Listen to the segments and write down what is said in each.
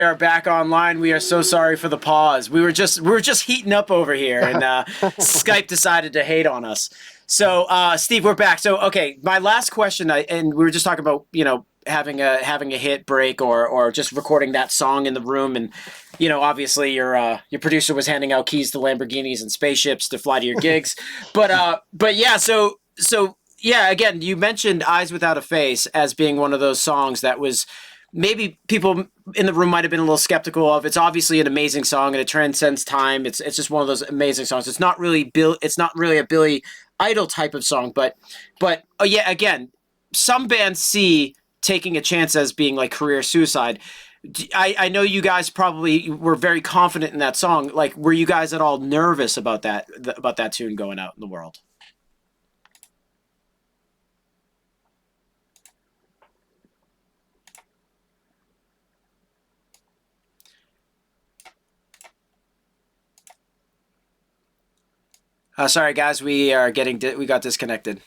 are back online. We are so sorry for the pause. We were just heating up over here, and Skype decided to hate on us. So, Steve, we're back. So, okay, my last question, and we were just talking about having a hit break or just recording that song in the room, and obviously your producer was handing out keys to Lamborghinis and spaceships to fly to your gigs, but yeah, so yeah, again, you mentioned "Eyes Without a Face" as being one of those songs that was maybe people in the room might have been a little skeptical of. It's obviously an amazing song and it transcends time. It's just one of those amazing songs. It's not really a Billy Idol type of song, but oh yeah, again, some bands see taking a chance as being like career suicide. I know you guys probably were very confident in that song. Like, were you guys at all nervous about that tune going out in the world? Sorry, guys, we got disconnected.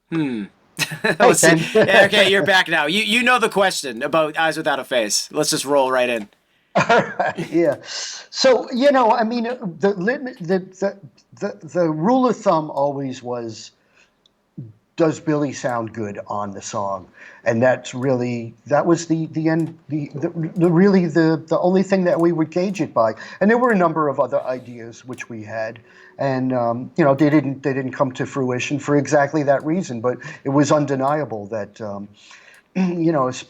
Hmm. Hey, Let's see. Ken. Yeah, okay, you're back now. You know the question about Eyes Without a Face. Let's just roll right in. All right, yeah. So, I mean, the limit, the rule of thumb always was, does Billy sound good on the song? And that was the end, the really the only thing that we would gauge it by. And there were a number of other ideas which we had, and they didn't come to fruition for exactly that reason. But it was undeniable that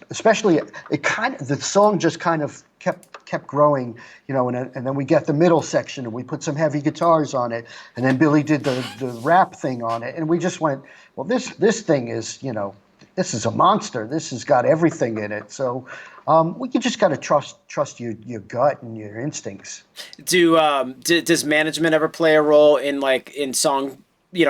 especially it kind of the song just kind of kept growing, and then we get the middle section and we put some heavy guitars on it, and then Billy did the rap thing on it, and we just went, well, this thing is, this is a monster. This has got everything in it. So you just got to trust your gut and your instincts. Does management ever play a role in song,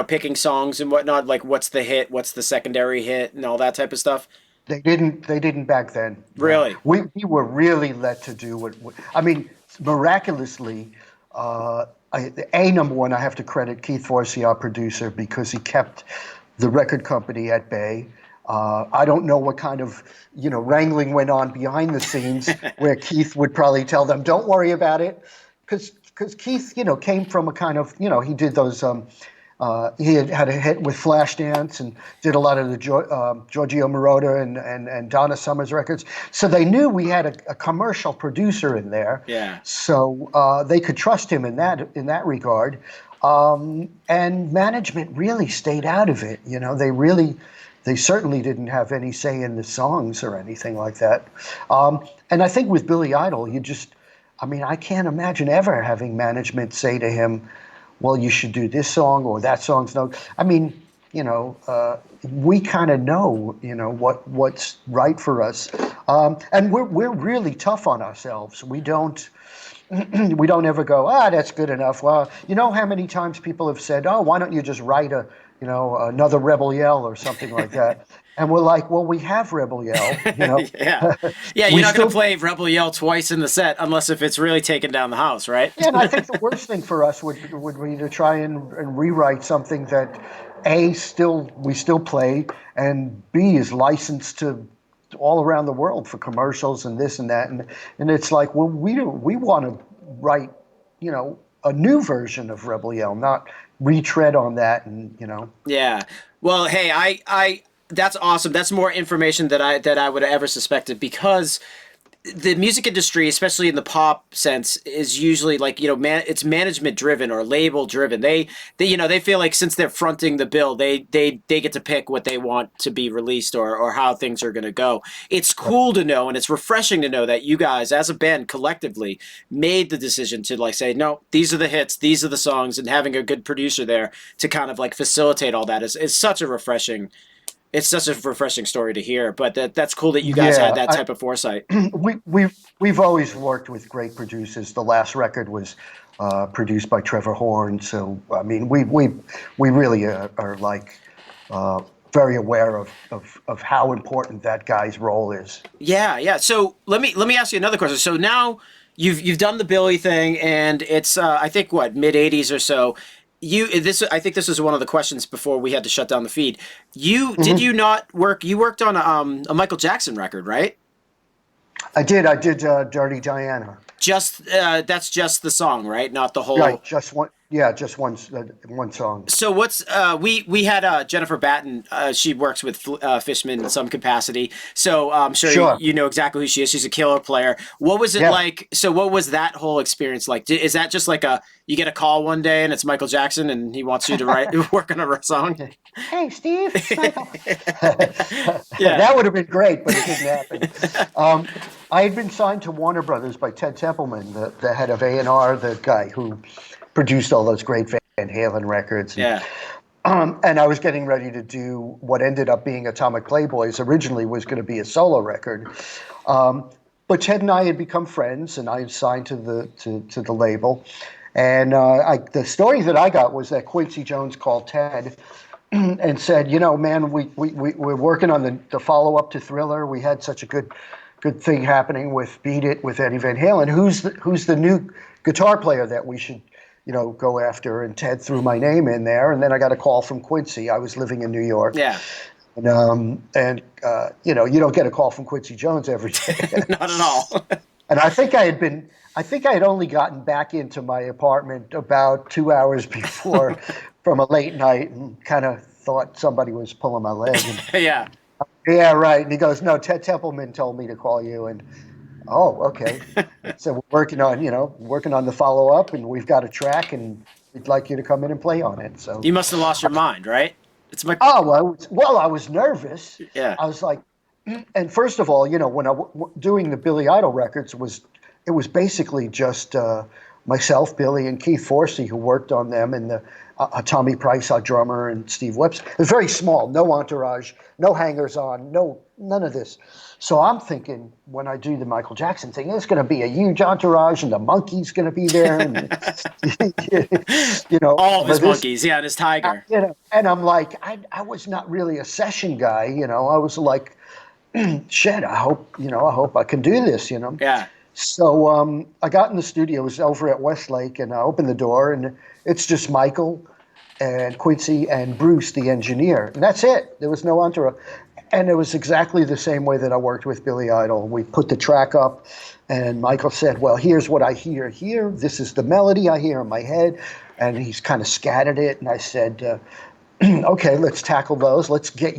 picking songs and whatnot? Like, what's the hit, what's the secondary hit, and all that type of stuff? They didn't back then. No, Really? we were really let to do I mean, miraculously. Number one, I have to credit Keith Forsey, our producer, because he kept the record company at bay. I don't know what kind of wrangling went on behind the scenes where Keith would probably tell them, "Don't worry about it," because Keith came from a kind of he did those. He had a hit with Flashdance and did a lot of the Giorgio Moroder and Donna Summers records. So they knew we had a commercial producer in there. Yeah. So they could trust him in that regard. And management really stayed out of it. They certainly didn't have any say in the songs or anything like that. And I think with Billy Idol, I mean, I can't imagine ever having management say to him, well, you should do this song or that song's no. I mean, we kind of know, what's right for us, and we're really tough on ourselves. We don't we don't ever go, that's good enough. Well, you know how many times people have said, oh, why don't you just write another Rebel Yell or something like that? And we're like, well, we have Rebel Yell. Yeah. Yeah, you're We not going to still play Rebel Yell twice in the set unless if it's really taking down the house, right? Yeah, and I think the worst thing for us would be to try and rewrite something that we still play, and B is licensed to all around the world for commercials and this and that, and it's like, well, we want to write a new version of Rebel Yell, not retread on that, and. Yeah. Well, hey, I that's awesome. That's more information that I would have ever suspected, because the music industry, especially in the pop sense, is usually like, it's management driven or label driven. They feel like since they're fronting the bill, they get to pick what they want to be released or how things are going to go. It's cool to know, and it's refreshing to know that you guys as a band collectively made the decision to like say, no, these are the hits, these are the songs, and having a good producer there to kind of like facilitate all that is such a refreshing. It's such a refreshing story to hear, but that's cool that you guys had Yeah, that type of foresight. we've always worked with great producers. The last record was produced by Trevor Horn, so I mean, we really are like very aware of how important that guy's role is. Yeah, yeah. So let me ask you another question. So now you've done the Billy thing, and it's I think what, mid '80s or so. I think this was one of the questions before we had to shut down the feed. Did Mhm. you not work? You worked on a Michael Jackson record, right? I did. I did Dirty Diana. Just that's just the song, right? Not the Right, whole. just one. Yeah, just one song. So what's we had Jennifer Batten. She works with Fishman in some capacity. So I'm sure Sure. you know exactly who she is. She's a killer player. What was it Yeah. like? So what was that whole experience like? Is that just like a you get a call one day and it's Michael Jackson and he wants you to write work on a song? Hey, Steve, it's Michael. Yeah. That would have been great, but it didn't happen. I had been signed to Warner Brothers by Ted Templeman, the head of A&R, the guy who produced all those great Van Halen records. Yeah. And I was getting ready to do what ended up being Atomic Playboys. Originally was going to be a solo record. But Ted and I had become friends, and I had signed to the label. And the story that I got was that Quincy Jones called Ted and said, you know, man, we're working on the follow-up to Thriller. We had such a good thing happening with Beat It with Eddie Van Halen. Who's the new guitar player that we should, go after? And Ted threw my name in there, and then I got a call from Quincy. I was living in New York. Yeah. And you don't get a call from Quincy Jones every day. Not at all. And I think I had only gotten back into my apartment about 2 hours before from a late night, and kind of thought somebody was pulling my leg. And, Yeah. yeah, right. And he goes, no, Ted Templeman told me to call you. And, oh, okay. So we're working on the follow-up, and we've got a track, and we'd like you to come in and play on it. So You must have lost your mind, right? It's my I was nervous. Yeah. I was like, and first of all, when doing the Billy Idol records it was basically just myself, Billy, and Keith Forsey who worked on them, and Tommy Price, our drummer, and Steve Webster. It was very small, no entourage, no hangers-on, none of this. So I'm thinking when I do the Michael Jackson thing, it's going to be a huge entourage, and the monkey's going to be there, and all of his monkeys, yeah, and his tiger. And I'm like, I was not really a session guy, I was like, shit, I hope I can do this, Yeah. So I got in the studio. It was over at Westlake, and I opened the door, and it's just Michael and Quincy and Bruce, the engineer, and that's it. There was no entourage, and it was exactly the same way that I worked with Billy Idol. We put the track up, and Michael said, "Well, here's what I hear here. This is the melody I hear in my head," and he's kind of scattered it, and I said, "Okay, let's tackle those. Let's get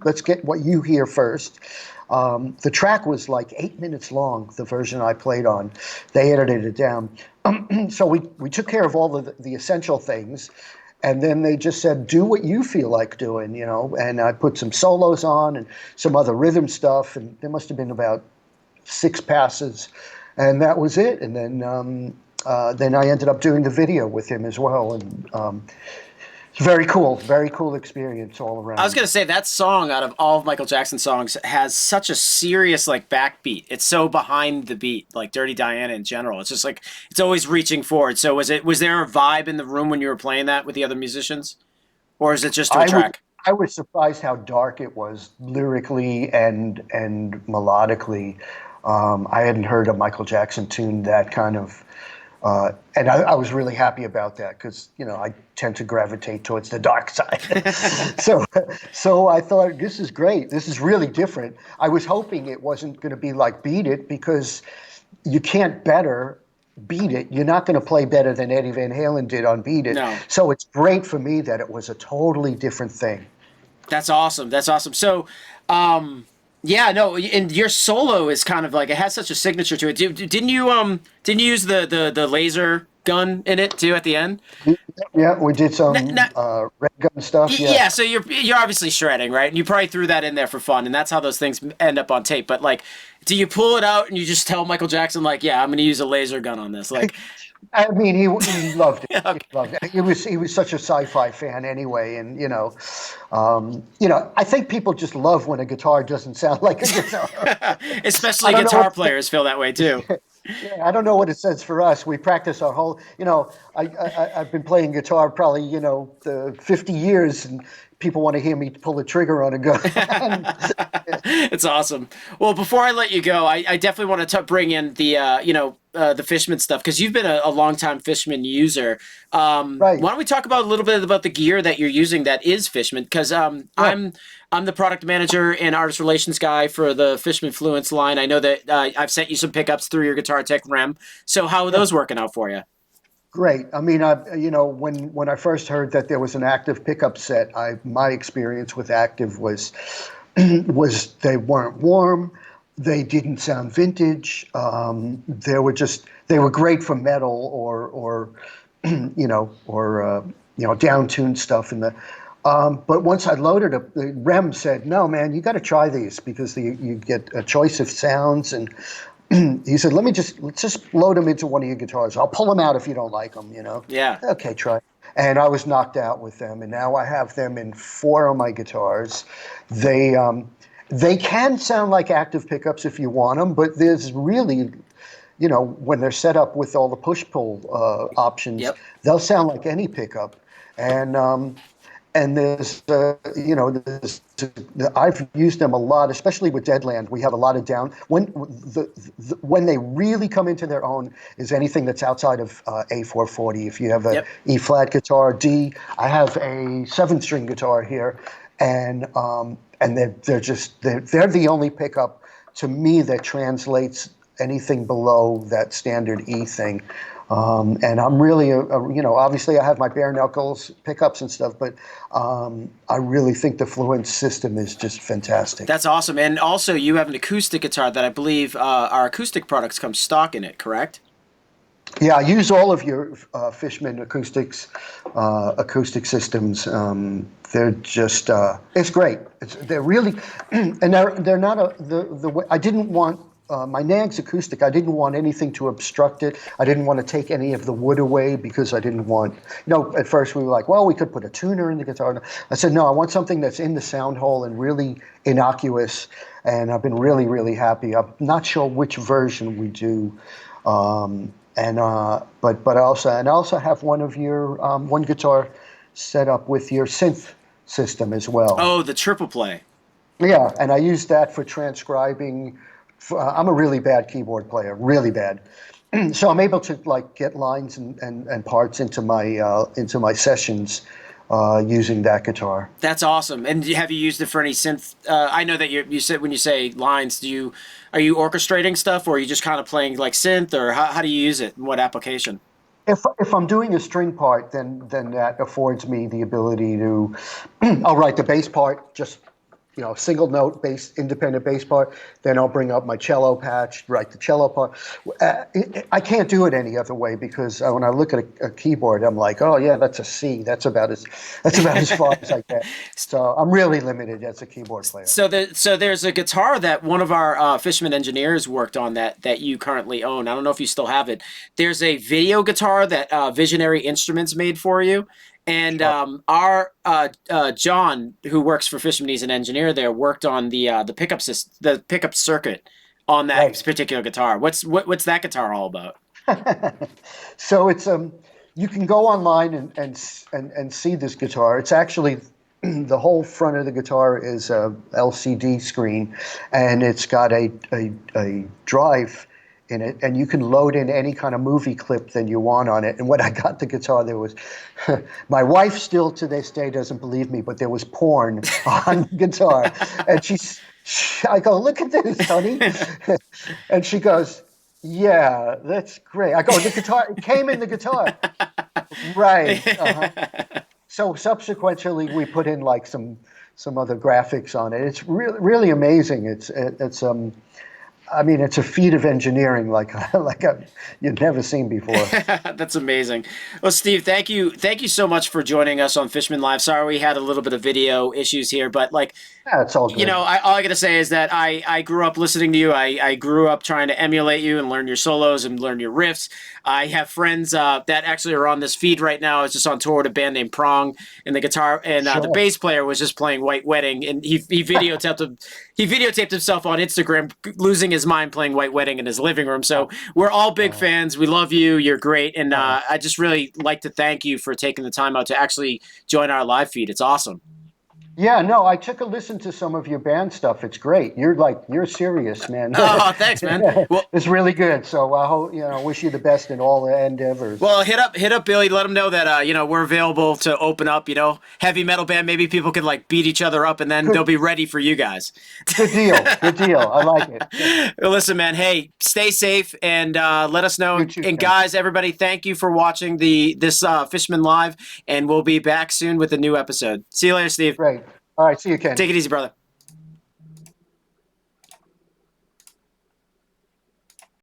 let's get what you hear first." The track was like 8 minutes long, the version I played on. They edited it down. So we took care of all of the essential things, and then they just said, do what you feel like doing, and I put some solos on and some other rhythm stuff, and there must have been about 6 passes, and that was it. And then I ended up doing the video with him as well, and it's very cool experience all around. I was gonna say that song, out of all of Michael Jackson's songs, has such a serious backbeat. It's so behind the beat, like Dirty Diana in general. It's just like it's always reaching forward. So was there a vibe in the room when you were playing that with the other musicians, or is it just to a track? I was surprised how dark it was lyrically and melodically. I hadn't heard a Michael Jackson tune that kind of. And I was really happy about that because, I tend to gravitate towards the dark side. So I thought, this is great. This is really different. I was hoping it wasn't going to be like Beat It, because you can't beat it. You're not going to play better than Eddie Van Halen did on Beat It. No. So it's great for me that it was a totally different thing. That's awesome. So, yeah, no, and your solo is kind of like, it has such a signature to it. Didn't you use the laser gun in it too at the end? Yeah, we did some red gun stuff. Yeah, so you're obviously shredding, right? And you probably threw that in there for fun, and that's how those things end up on tape. But do you pull it out and you just tell Michael Jackson yeah, I'm going to use a laser gun on this? I mean, he loved it. Okay. He loved it. He was such a sci-fi fan anyway, and I think people just love when a guitar doesn't sound like a guitar. Especially guitar players feel that way too. Yeah, I don't know what it says for us. We practice our whole. I've been playing guitar probably 50 years, and people want to hear me pull the trigger on a gun. It's awesome. Well, before I let you go, I definitely want to bring in the Fishman stuff because you've been a longtime Fishman user. Right. Why don't we talk about a little bit about the gear that you're using that is Fishman? Because Yeah. I'm the product manager and artist relations guy for the Fishman Fluence line. I know that I've sent you some pickups through your Guitar Tech REM. So how are Yeah. those working out for you? Great. I mean, when I first heard that there was an active pickup set, my experience with active was was they weren't warm, they didn't sound vintage. They were great for metal or down tuned stuff in the. But once I loaded up, the REM said, "No, man, you got to try these because you get a choice of sounds." And he said, let's just load them into one of your guitars. I'll pull them out if you don't like them, you know. Yeah. Okay, try. And I was knocked out with them, and now I have them in four of my guitars. They they can sound like active pickups if you want them, but there's really, when they're set up with all the push-pull options, Yep. they'll sound like any pickup. And there's I've used them a lot, especially with Deadland. We have a lot of down when they really come into their own is anything that's outside of A440. If you have a Yep. E flat guitar, D. I have a 7-string guitar here, and they're the only pickup to me that translates anything below that standard E thing. And I'm really, obviously I have my bare knuckles pickups and stuff, but I really think the Fluence system is just fantastic. That's awesome. And also, you have an acoustic guitar that I believe our acoustic products come stock in it, correct? Yeah, I use all of your Fishman acoustic systems. They're just, it's great. They're really, and they're not the way I didn't want. My Nag's acoustic, I didn't want anything to obstruct it. I didn't want to take any of the wood away because I didn't want, at first we were like, well, we could put a tuner in the guitar. I said, no, I want something that's in the sound hole and really innocuous. And I've been really, really happy. I'm not sure which version we do. But I also have one of your, one guitar set up with your synth system as well. Oh, the triple play. Yeah, and I use that for transcribing. I'm a really bad keyboard player, really bad. So I'm able to like get lines and parts into my sessions using that guitar. That's awesome. And have you used it for any synth? I know that you said when you say lines, are you orchestrating stuff, or are you just kind of playing like synth, or how do you use it? In what application? If I'm doing a string part, then that affords me the ability to, I'll write the bass part, just single note bass, independent bass part. Then I'll bring up my cello patch, write the cello part. I can't do it any other way because when I look at a keyboard, I'm like, oh yeah, that's a C. That's about as far as I get. So I'm really limited as a keyboard player. So there's a guitar that one of our Fishman engineers worked on that you currently own. I don't know if you still have it. There's a video guitar that Visionary Instruments made for you. And our John, who works for Fishman, he's an engineer there, worked on the pickup system, the pickup circuit on that Right. particular guitar. What's that guitar all about? So it's you can go online and see this guitar. It's actually the whole front of the guitar is a LCD screen, and it's got a drive in it, and you can load in any kind of movie clip that you want on it. And when I got the guitar, there was my wife still to this day doesn't believe me, but there was porn on the guitar, and I go, look at this, honey, and she goes, yeah, that's great. I go, the guitar, it came in the guitar. Right. Uh-huh. So subsequently, we put in like some other graphics on it. It's really really amazing. It's a feat of engineering you've never seen before. That's amazing. Well, Steve, thank you so much for joining us on Fishman Live. Sorry we had a little bit of video issues here, but Yeah, it's all good. all I gotta say is that I grew up listening to you. I grew up trying to emulate you and learn your solos and learn your riffs. I have friends that actually are on this feed right now. I was just on tour with a band named Prong, and the guitar and the Sure. bass player was just playing White Wedding, and he videotaped himself on Instagram losing his mind playing White Wedding in his living room. So we're all big fans. We love you. You're great, and I just really like to thank you for taking the time out to actually join our live feed. It's awesome. Yeah, no, I took a listen to some of your band stuff. It's great. You're serious, man. Oh, thanks, man. Well, It's really good. So I hope, wish you the best in all the endeavors. well, hit up Billy. Let him know that we're available to open up. Heavy metal band. Maybe people could like beat each other up, and then they'll Good, be ready for you guys. good deal. Good deal. I like it. Well, listen, man. Hey, stay safe and let us know. You too, And Ken. guys, everybody, thank you for watching this Fishman live, and we'll be back soon with a new episode. See you later, Steve. Great. All right. See you, Ken. Take it easy, brother.